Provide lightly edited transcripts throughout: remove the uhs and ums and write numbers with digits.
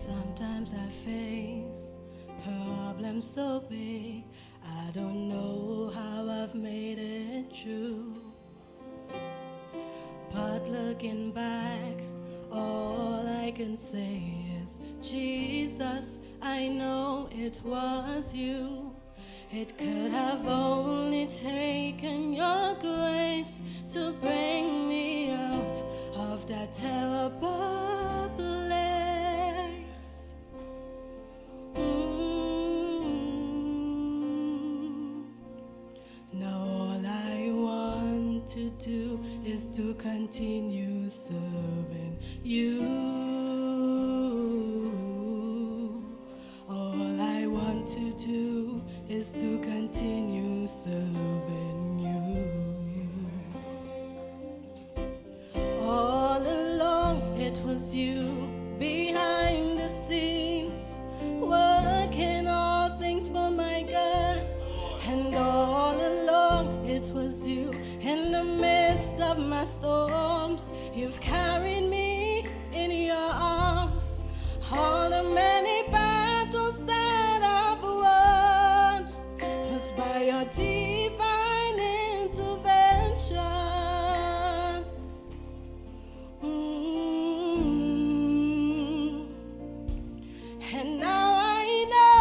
Sometimes I face problems so big, I don't know how I've made it through. But looking back, all I can say is, Jesus, I know it was you. It could have only taken your grace to bring me out of that terrible place. Now all I want to do is to continue serving you. All I want to do is to continue serving you. All along it was you behind the scenes, working all things for my good. And all along it was you in the midst of my storms. You've carried me in your arms. All the many battles that I've won was by your divine intervention. And now I know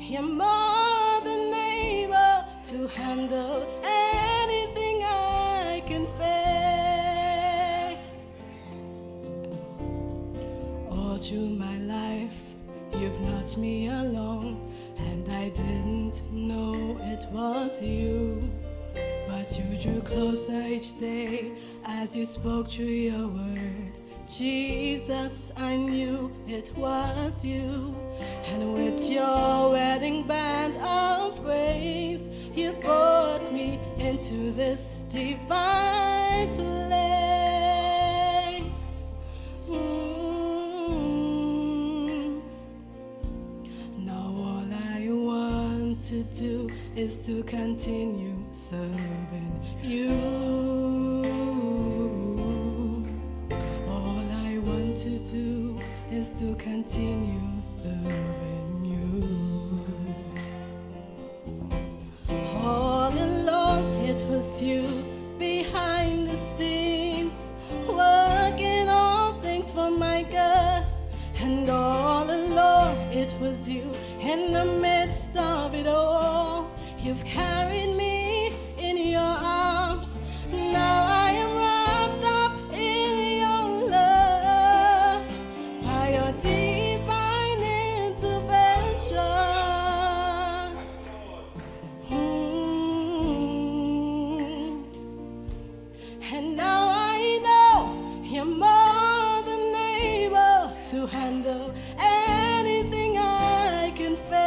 you're more than able to handle anything I can face. All through my life, you've nudged me along, and I didn't know it was you. But you drew closer each day as you spoke through your word. Jesus, I knew it was you. And with your wedding band of grace, you brought me into this divine place. Now all I want to do is to continue serving you. All I want to do is to continue serving you. All along it was you behind the scenes, working all things for my good. And all along it was you in the midst of it all. You've carried me in your arms. Now I am wrapped up in your love by your divine intervention. And now I know you're more than able to handle anything I can face.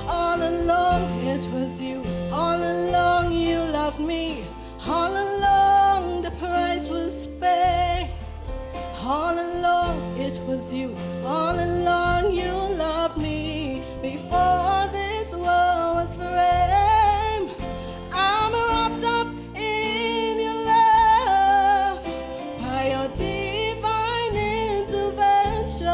All along it was you. All along you loved me. All along the price was paid. All along it was you. All along you loved me. Before this world was framed, I'm wrapped up in your love by your divine intervention.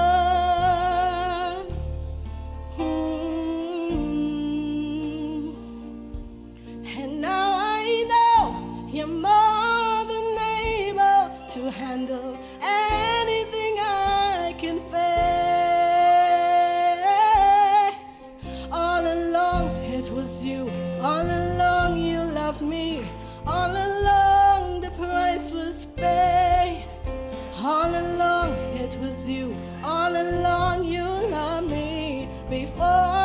And now I know you're more than able to handle anything I can face. All along it was you. All along you loved me. All along the price was paid. All along it was you. All along you loved me. Before